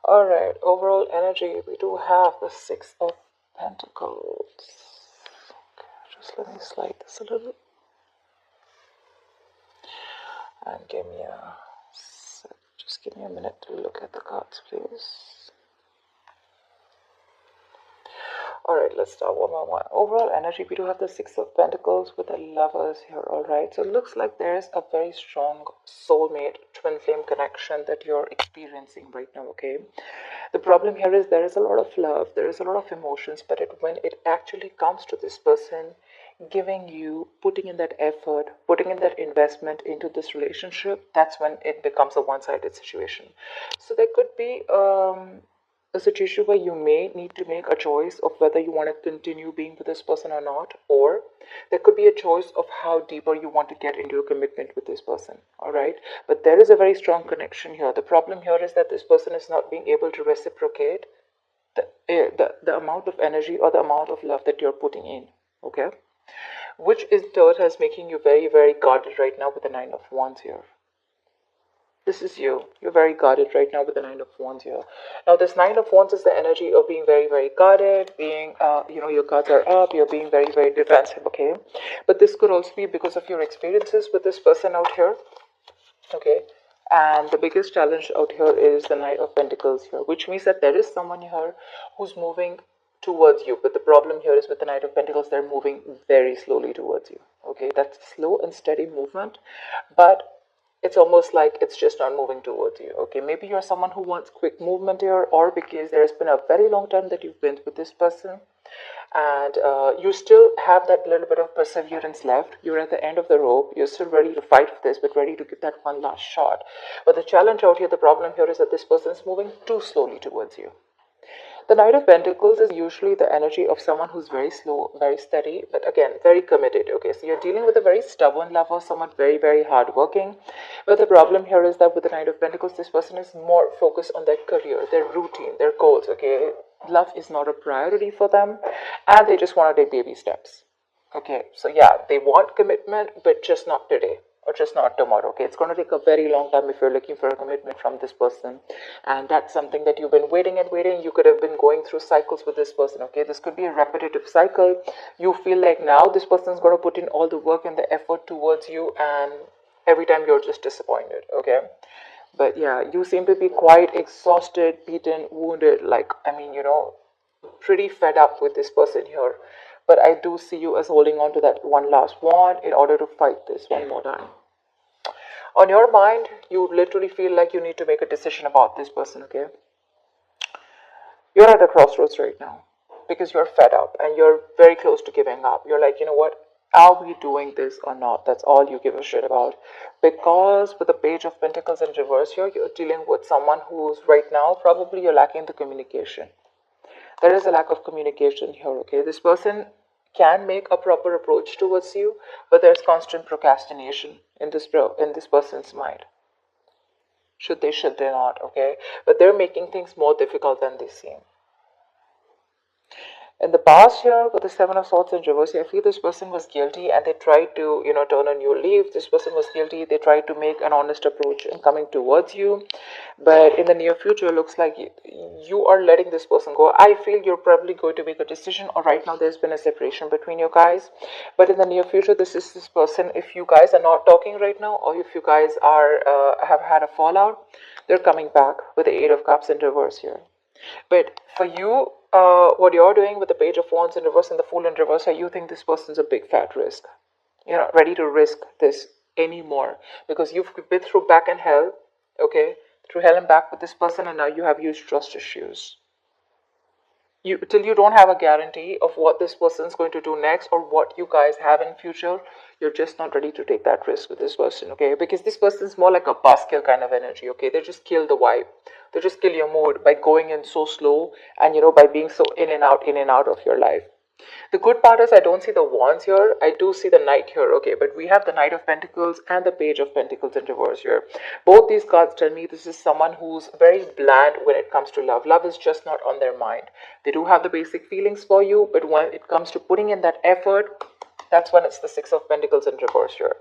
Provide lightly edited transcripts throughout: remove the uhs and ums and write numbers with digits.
Alright, overall energy, we do have the Six of Pentacles. Okay, just let me slide this a little and just give me a minute to look at the cards, please. Alright, let's start one by one. Overall energy, we do have the Six of Pentacles with the Lovers here, alright? So it looks like there is a very strong soulmate, twin flame connection that you're experiencing right now, okay? The problem here is there is a lot of love, there is a lot of emotions, but when it actually comes to this person giving you, putting in that effort, putting in that investment into this relationship, that's when it becomes a one-sided situation. So there could be a situation where you may need to make a choice of whether you want to continue being with this person or not, or there could be a choice of how deeper you want to get into a commitment with this person. All right, but there is a very strong connection here. The problem here is that this person is not being able to reciprocate the amount of energy or the amount of love that you're putting in. Okay, which in turn is making you very, very guarded right now with the Nine of Wands here. This is you. You're very guarded right now with the Nine of Wands here. Now, this Nine of Wands is the energy of being very, very guarded, being, your guards are up, you're being very, very defensive, okay? But this could also be because of your experiences with this person out here, okay? And the biggest challenge out here is the Knight of Pentacles here, which means that there is someone here who's moving towards you. But the problem here is with the Knight of Pentacles, they're moving very slowly towards you, okay? That's slow and steady movement, but it's almost like it's just not moving towards you, okay? Maybe you're someone who wants quick movement here, or because there's been a very long time that you've been with this person, and you still have that little bit of perseverance left. You're at the end of the rope. You're still ready to fight for this, but ready to give that one last shot. But the challenge out here, the problem here is that this person is moving too slowly towards you. The Knight of Pentacles is usually the energy of someone who's very slow, very steady, but again, very committed. Okay, so you're dealing with a very stubborn lover, someone very, very hardworking. But the problem here is that with the Knight of Pentacles, this person is more focused on their career, their routine, their goals. Okay, love is not a priority for them, and they just want to take baby steps. Okay, so yeah, they want commitment, but just not today or just not tomorrow. Okay, it's going to take a very long time if you're looking for a commitment from this person, and that's something that you've been waiting and waiting. You could have been going through cycles with this person. Okay, this could be a repetitive cycle. You feel like now this person is going to put in all the work and the effort towards you, and every time you're just disappointed. Okay, but yeah, you seem to be quite exhausted, beaten, wounded, like, I mean, pretty fed up with this person here. But I do see you as holding on to that one last wand in order to fight this one more time. On your mind, you literally feel like you need to make a decision about this person, okay? You're at a crossroads right now because you're fed up and you're very close to giving up. You're like, you know what? Are we doing this or not? That's all you give a shit about. Because with the Page of Pentacles in reverse here, you're dealing with someone who's right now, probably you're lacking the communication. There is a lack of communication here, okay? This person can make a proper approach towards you, but there's constant procrastination in this person's mind. Should they not, okay? But they're making things more difficult than they seem. In the past here, with the Seven of Swords in reverse, I feel this person was guilty and they tried to, turn a new leaf. This person was guilty. They tried to make an honest approach in coming towards you. But in the near future, it looks like you are letting this person go. I feel you're probably going to make a decision, or right now there's been a separation between you guys. But in the near future, this is this person. If you guys are not talking right now, or if you guys are have had a fallout, they're coming back with the Eight of Cups in reverse here. But for you, what you're doing with the Page of Wands in reverse and the Fool in reverse, you think this person's a big fat risk. You're not ready to risk this anymore because you've been through back and hell, okay, through hell and back with this person, and now you have huge trust issues. Till you don't have a guarantee of what this person's going to do next or what you guys have in future, you're just not ready to take that risk with this person, okay? Because this person's more like a buzzkill kind of energy, okay? They just kill the vibe. They just kill your mood by going in so slow and, by being so in and out of your life. The good part is I don't see the wands here. I do see the knight here, okay? But we have the Knight of Pentacles and the Page of Pentacles in reverse here. Both these cards tell me this is someone who's very bland when it comes to love. Love is just not on their mind. They do have the basic feelings for you, but when it comes to putting in that effort, that's when it's the Six of Pentacles in reverse here.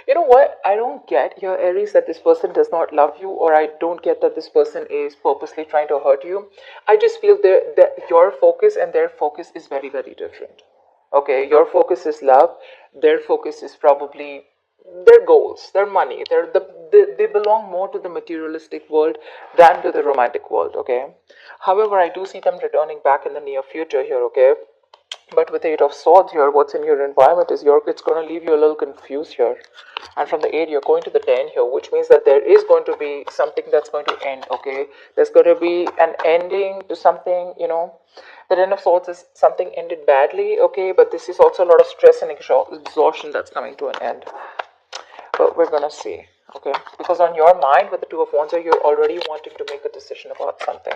You know what? I don't get your Aries that this person does not love you, or I don't get that this person is purposely trying to hurt you. I just feel that your focus and their focus is very, very different. Okay, your focus is love, their focus is probably their goals, their money. They belong more to the materialistic world than to the romantic world. Okay, however, I do see them returning back in the near future here. Okay, but with the Eight of Swords here, what's in your environment is it's going to leave you a little confused here. And from the 8, you're going to the 10 here, which means that there is going to be something that's going to end, okay? There's going to be an ending to something, The 10 of Swords is something ended badly, okay? But this is also a lot of stress and exhaustion that's coming to an end. But we're going to see, okay? Because on your mind, with the Two of Wands here, you're already wanting to make a decision about something.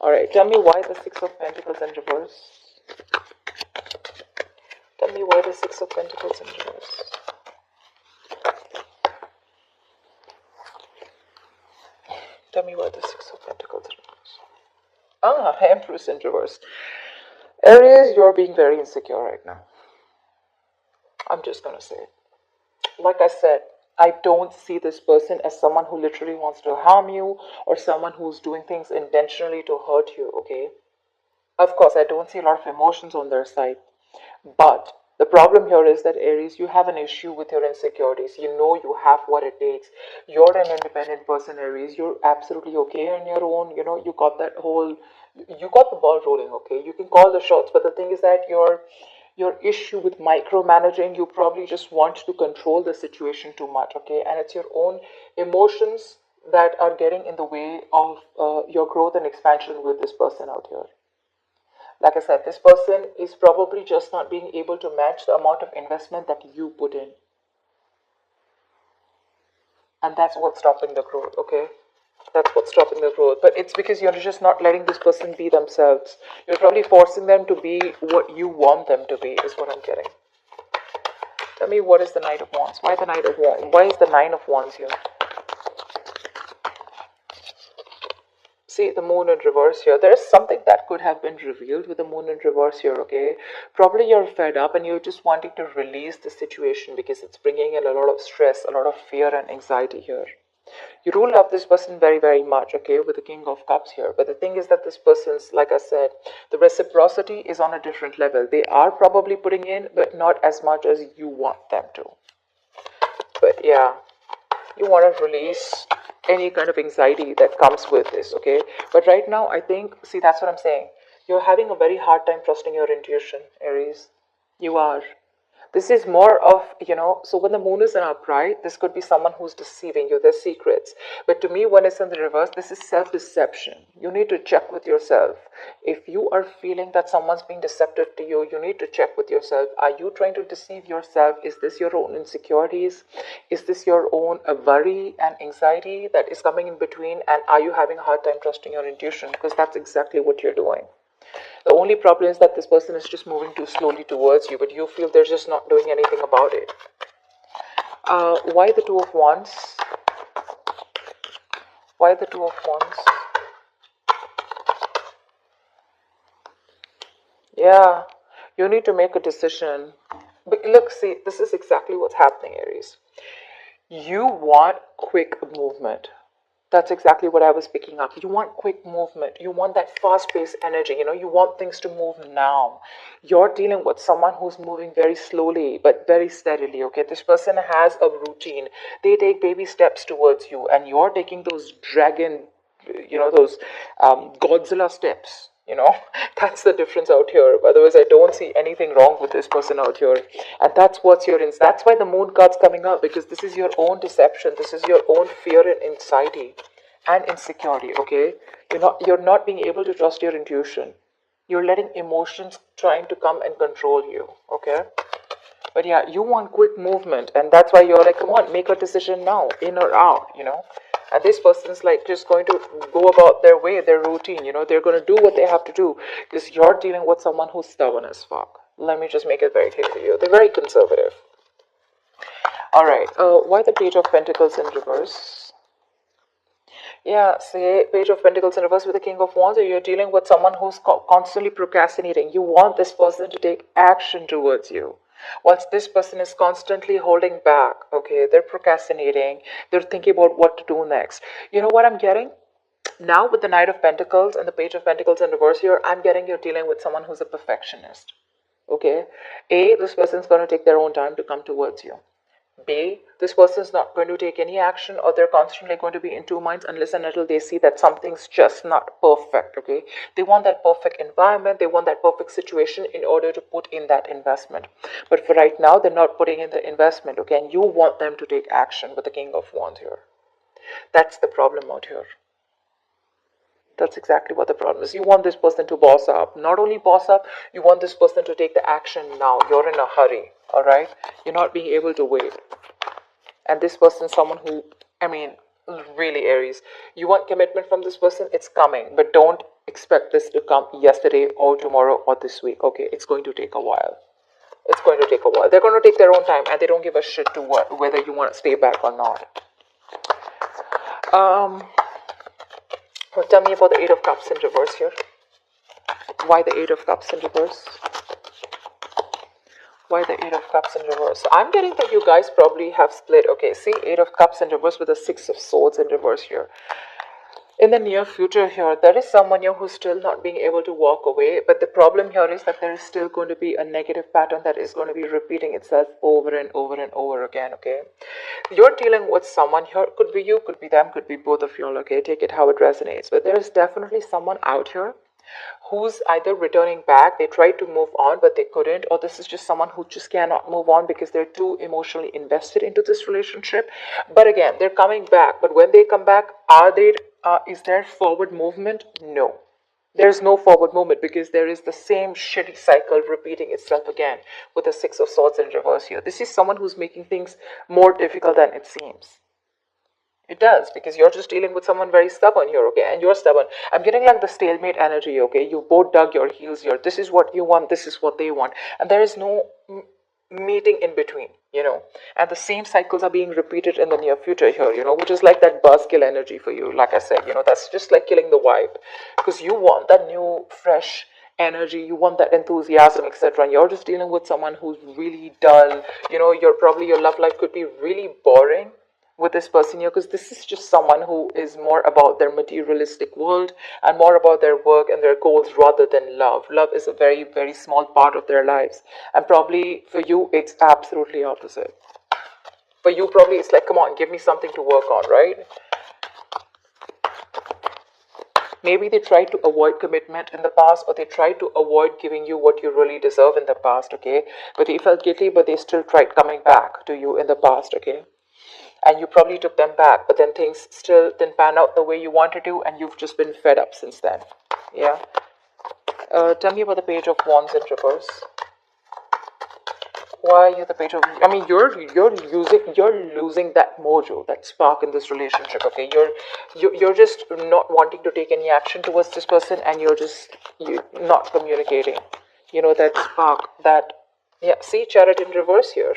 All right, tell me why the Six of Pentacles in reverse. Tell me why the Six of Pentacles in reverse. Tell me why the Six of Pentacles in reverse. Empress in reverse. Aries, you're being very insecure right now. I'm just gonna say it. Like I said, I don't see this person as someone who literally wants to harm you or someone who's doing things intentionally to hurt you, okay? Of course, I don't see a lot of emotions on their side. But the problem here is that Aries, you have an issue with your insecurities. You know you have what it takes. You're an independent person, Aries. You're absolutely okay on your own. You got you got the ball rolling, okay? You can call the shots, but the thing is that your issue with micromanaging, you probably just want to control the situation too much, okay? And it's your own emotions that are getting in the way of your growth and expansion with this person out here. Like I said, this person is probably just not being able to match the amount of investment that you put in. And that's what's stopping the growth, okay? That's what's stopping the growth. But it's because you're just not letting this person be themselves. You're probably forcing them to be what you want them to be, is what I'm getting. Tell me, what is the Knight of Wands? Why the Knight of Wands? Why is the Nine of Wands here? See, the Moon in reverse here. There is something that could have been revealed with the Moon in reverse here, okay? Probably you're fed up and you're just wanting to release the situation because it's bringing in a lot of stress, a lot of fear and anxiety here. You do love this person very, very much, okay, with the King of Cups here. But the thing is that this person's, like I said, the reciprocity is on a different level. They are probably putting in, but not as much as you want them to. But yeah, you want to release any kind of anxiety that comes with this, okay? But right now, I think, see, that's what I'm saying. You're having a very hard time trusting your intuition, Aries. You are. This is more of, so when the moon is in upright, this could be someone who's deceiving you, their secrets. But to me, when it's in the reverse, this is self-deception. You need to check with yourself. If you are feeling that someone's being deceptive to you, you need to check with yourself. Are you trying to deceive yourself? Is this your own insecurities? Is this your own worry and anxiety that is coming in between? And are you having a hard time trusting your intuition? Because that's exactly what you're doing. The only problem is that this person is just moving too slowly towards you, but you feel they're just not doing anything about it. Why the Two of Wands? Why the Two of Wands? Yeah, you need to make a decision. But look, see, this is exactly what's happening, Aries. You want quick movement. That's exactly what I was picking up. You want quick movement. You want that fast-paced energy. You want things to move now. You're dealing with someone who's moving very slowly but very steadily, okay? This person has a routine. They take baby steps towards you, and you're taking those those Godzilla steps. That's the difference out here. Otherwise, I don't see anything wrong with this person out here. And that's that's why the moon card's coming up, because this is your own deception. This is your own fear and anxiety and insecurity, okay? You're not being able to trust your intuition. You're letting emotions trying to come and control you, okay? But yeah, you want quick movement, and that's why you're like, come on, make a decision now, in or out, And this person's like just going to go about their way, their routine, they're going to do what they have to do, because you're dealing with someone who's stubborn as fuck. Let me just make it very clear to you. They're very conservative. All right, why the Page of Pentacles in reverse? Yeah, see, Page of Pentacles in reverse with the King of Wands. You're dealing with someone who's constantly procrastinating. You want this person to take action towards you. Whilst this person is constantly holding back, okay, they're procrastinating, they're thinking about what to do next. You know what I'm getting? Now with the Knight of Pentacles and the Page of Pentacles in reverse here, I'm getting you're dealing with someone who's a perfectionist. Okay? A, this person's going to take their own time to come towards you. B, this person's not going to take any action, or they're constantly going to be in two minds unless and until they see that something's just not perfect, okay? They want that perfect environment, they want that perfect situation in order to put in that investment. But for right now, they're not putting in the investment, okay? And you want them to take action with the King of Wands here. That's the problem out here. That's exactly what the problem is. You want this person to boss up. Not only boss up, you want this person to take the action now. You're in a hurry, all right? You're not being able to wait. And this person is someone who, I mean, really Aries. You want commitment from this person, it's coming. But don't expect this to come yesterday or tomorrow or this week, okay? It's going to take a while. It's going to take a while. They're going to take their own time and they don't give a shit to whether you want to stay back or not. Well, tell me about the Eight of Cups in reverse here. Why the Eight of Cups in reverse? Why the Eight of Cups in reverse? So I'm getting that you guys probably have split. Okay, see, Eight of Cups in reverse with the Six of Swords in reverse here. In the near future here, there is someone here who's still not being able to walk away. But the problem here is that there is still going to be a negative pattern that is going to be repeating itself over and over and over again, okay? You're dealing with someone here. Could be you, could be them, could be both of you all, okay? Take it how it resonates. But there is definitely someone out here who's either returning back, they tried to move on but they couldn't, or this is just someone who just cannot move on because they're too emotionally invested into this relationship. But again, they're coming back. But when they come back, is there forward movement? No. There's no forward movement because there is the same shitty cycle repeating itself again with the Six of Swords in reverse here. This is someone who's making things more difficult than it seems. It does, because you're just dealing with someone very stubborn here, okay? And you're stubborn. I'm getting like the stalemate energy, okay? You both dug your heels here. This is what you want, this is what they want. And there is no meeting in between, you know? And the same cycles are being repeated in the near future here, you know? Which is like that buzzkill energy for you, like I said, you know? That's just like killing the vibe. Because you want that new, fresh energy, you want that enthusiasm, etc. And you're just dealing with someone who's really dull. You know, your love life could be really boring with this person here, because this is just someone who is more about their materialistic world and more about their work and their goals rather than love. Love is a very, very small part of their lives. And probably for you, it's absolutely opposite. For you, probably it's like, come on, give me something to work on, right? Maybe they tried to avoid commitment in the past, or they tried to avoid giving you what you really deserve in the past, okay? But they felt guilty, but they still tried coming back to you in the past, okay? And you probably took them back, but then things still didn't pan out the way you wanted to, and you've just been fed up since then. Yeah. Tell me about the Page of Wands in reverse. Why are you the Page of? I mean, you're losing that mojo, that spark in this relationship. Okay, you're just not wanting to take any action towards this person, and you're not communicating. You know, that spark, that, yeah. See, Chariot in reverse here.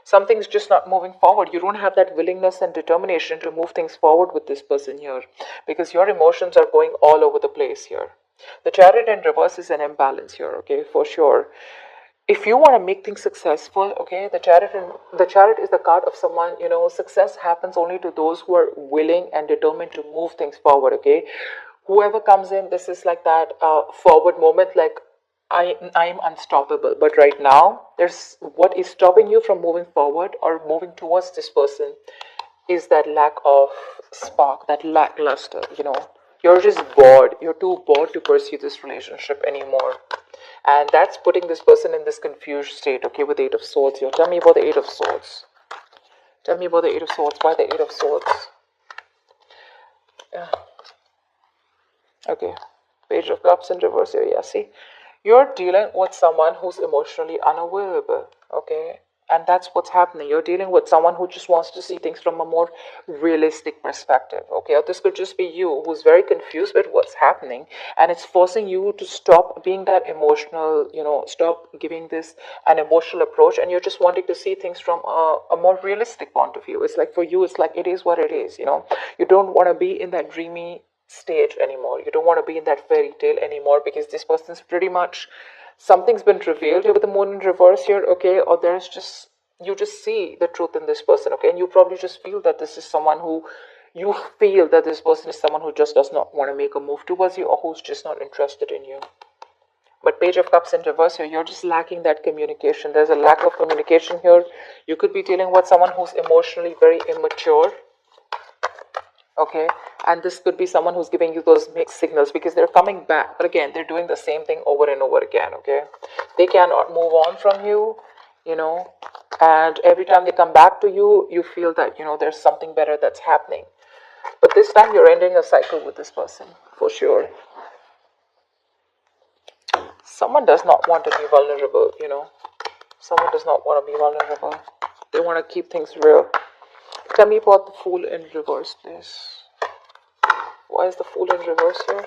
Something's just not moving forward. You don't have that willingness and determination to move things forward with this person here, because your emotions are going all over the place here. The Chariot in reverse is an imbalance here, okay, for sure. If you want to make things successful, okay, the Chariot is the card of someone, you know, success happens only to those who are willing and determined to move things forward, okay. Whoever comes in, this is like that forward moment, like I'm unstoppable. But right now, there's what is stopping you from moving forward or moving towards this person is that lack of spark, that lackluster, you know. You're just bored. You're too bored to pursue this relationship anymore. And that's putting this person in this confused state, okay, with the Eight of Swords here. Tell me about the Eight of Swords. Tell me about the Eight of Swords. Why the Eight of Swords? Yeah. Okay. Page of Cups in reverse here, yeah, see? You're dealing with someone who's emotionally unavailable, okay? And that's what's happening. You're dealing with someone who just wants to see things from a more realistic perspective, okay? Or this could just be you who's very confused with what's happening, and it's forcing you to stop being that emotional, you know, stop giving this an emotional approach, and you're just wanting to see things from a more realistic point of view. It's like for you, it's like it is what it is, you know? You don't want to be in that dreamy stage anymore. You don't want to be in that fairy tale anymore, because this person's pretty much something's been revealed here with the moon in reverse here, okay, or there's just, you just see the truth in this person, okay, and you probably just feel that this is someone who, you feel that this person is someone who just does not want to make a move towards you, or who's just not interested in you. But Page of Cups in reverse here, you're just lacking that communication. There's a lack of communication here. You could be dealing with someone who's emotionally very immature, okay, and this could be someone who's giving you those mixed signals because they're coming back, but again, they're doing the same thing over and over again, okay. They cannot move on from you, you know, and every time they come back to you, you feel that, you know, there's something better that's happening. But this time you're ending a cycle with this person, for sure. Someone does not want to be vulnerable, you know. Someone does not want to be vulnerable. They want to keep things real. Tell me about the Fool in reverse, please. Why is the Fool in reverse here?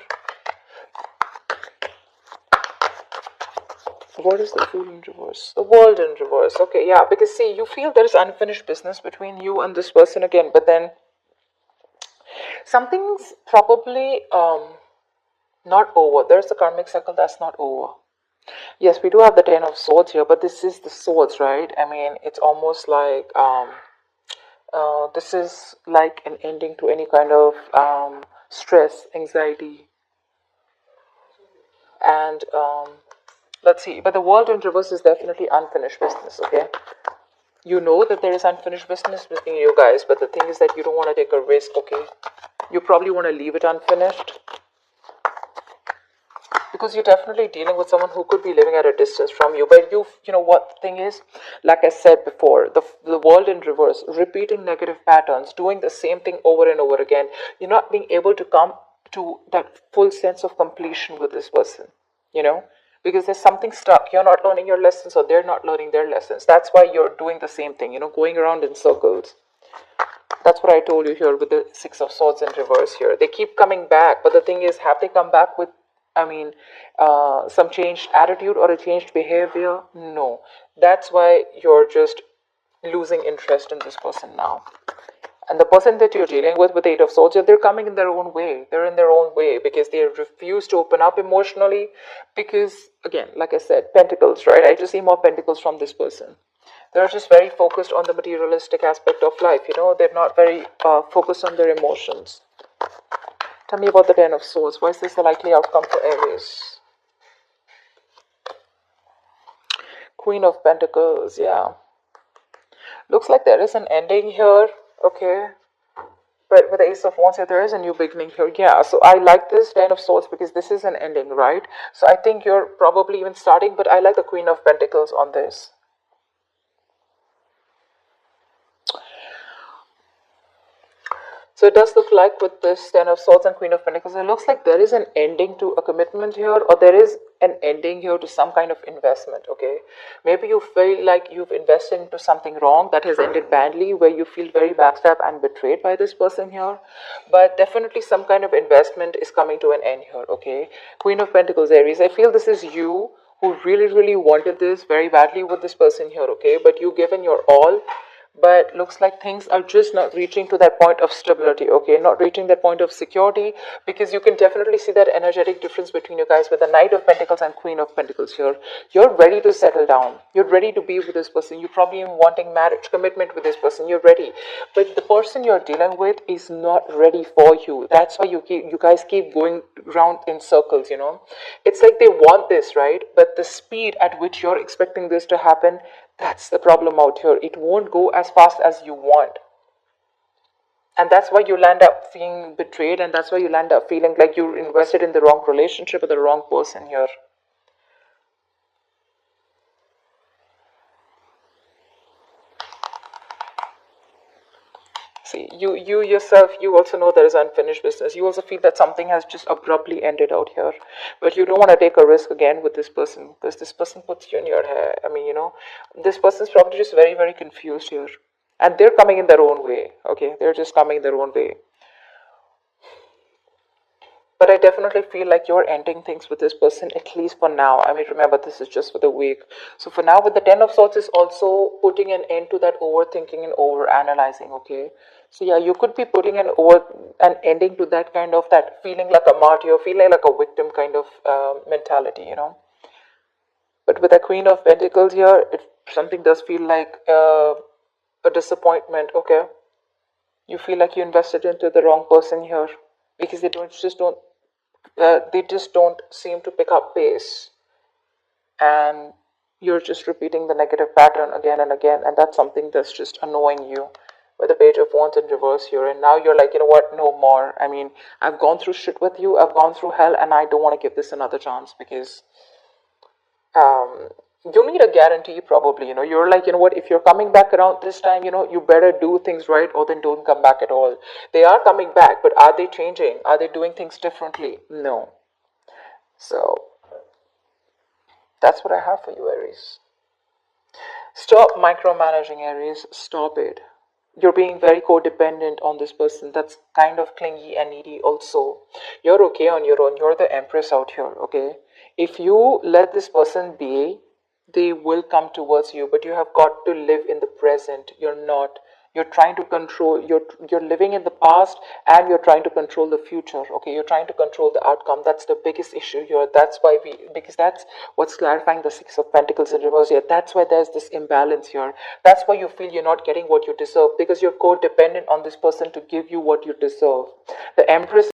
What is the Fool in reverse? The World in reverse. Okay, yeah, because see, you feel there is unfinished business between you and this person again, but then something's probably not over. There's the karmic cycle that's not over. Yes, we do have the Ten of Swords here, but this is the Swords, right? I mean, it's almost like this is like an ending to any kind of stress, anxiety, and let's see. But the World in reverse is definitely unfinished business, okay? You know that there is unfinished business between you guys, but the thing is that you don't want to take a risk, okay? You probably want to leave it unfinished, because you're definitely dealing with someone who could be living at a distance from you. But you know what the thing is, like I said before, the World in reverse, repeating negative patterns, doing the same thing over and over again. You're not being able to come to that full sense of completion with this person, you know, because there's something stuck. You're not learning your lessons, or they're not learning their lessons. That's why you're doing the same thing, you know, going around in circles. That's what I told you here with the Six of Swords in reverse here. They keep coming back, but the thing is, have they come back with, I mean, some changed attitude or a changed behavior? No. That's why you're just losing interest in this person now. And the person that you're dealing with the Eight of Swords, they're coming in their own way. They're in their own way because they refuse to open up emotionally. Because, again, like I said, Pentacles, right? I just see more Pentacles from this person. They're just very focused on the materialistic aspect of life, you know. They're not very focused on their emotions. Tell me about the Ten of Swords. Why is this the likely outcome for Aries? Queen of Pentacles, yeah. Looks like there is an ending here, okay. But with the Ace of Wands here, there is a new beginning here. Yeah, so I like this Ten of Swords because this is an ending, right? So I think you're probably even starting, but I like the Queen of Pentacles on this. So it does look like with this Ten of Swords and Queen of Pentacles, it looks like there is an ending to a commitment here, or there is an ending here to some kind of investment, okay? Maybe you feel like you've invested into something wrong that has ended badly, where you feel very backstabbed and betrayed by this person here. But definitely some kind of investment is coming to an end here, okay? Queen of Pentacles, Aries, I feel this is you who really, really wanted this very badly with this person here, okay? But you've given your all. But looks like things are just not reaching to that point of stability, okay, not reaching that point of security, because you can definitely see that energetic difference between you guys with the Knight of Pentacles and Queen of Pentacles here. You're ready to settle down, you're ready to be with this person, you're probably even wanting marriage commitment with this person, you're ready, but the person you're dealing with is not ready for you. That's why you guys keep going around in circles, you know. It's like they want this, right? But the speed at which you're expecting this to happen, that's the problem out here. It won't go as fast as you want. And that's why you land up feeling betrayed, and that's why you land up feeling like you invested in the wrong relationship with the wrong person here. See, you yourself, you also know there is unfinished business. You also feel that something has just abruptly ended out here. But you don't want to take a risk again with this person, because this person puts you in your hair. I mean, you know, this person's probably just very, very confused here. And they're coming in their own way, okay? They're just coming in their own way. But I definitely feel like you're ending things with this person, at least for now. I mean, remember, this is just for the week. So for now, with the Ten of Swords is also putting an end to that overthinking and over-analyzing, okay? So yeah, you could be putting an ending to that kind of, that feeling like a martyr, feeling like a victim kind of mentality, you know? But with the Queen of Pentacles here, something does feel like a disappointment. Okay, you feel like you invested into the wrong person here, because they just don't seem to pick up pace, and you're just repeating the negative pattern again and again, and that's something that's just annoying you. With the Page of Wands in reverse here, and now you're like, you know what, no more. I mean, I've gone through shit with you, I've gone through hell, and I don't want to give this another chance, because um you need a guarantee probably. You're like, you know what, if you're coming back around this time, you better do things right, or then don't come back at all. They are coming back, but are they changing? Are they doing things differently? No. So that's what I have for you, Aries. Stop micromanaging, Aries. Stop it. You're being very codependent on this person. That's kind of clingy and needy, also. You're okay on your own. You're the Empress out here, okay? If you let this person be, they will come towards you, but you have got to live in the present. You're not. You're trying to control, you're living in the past, and you're trying to control the future. Okay, you're trying to control the outcome. That's the biggest issue here. That's why because that's what's clarifying the Six of Pentacles in reverse here. That's why there's this imbalance here. That's why you feel you're not getting what you deserve, because you're codependent on this person to give you what you deserve. The Empress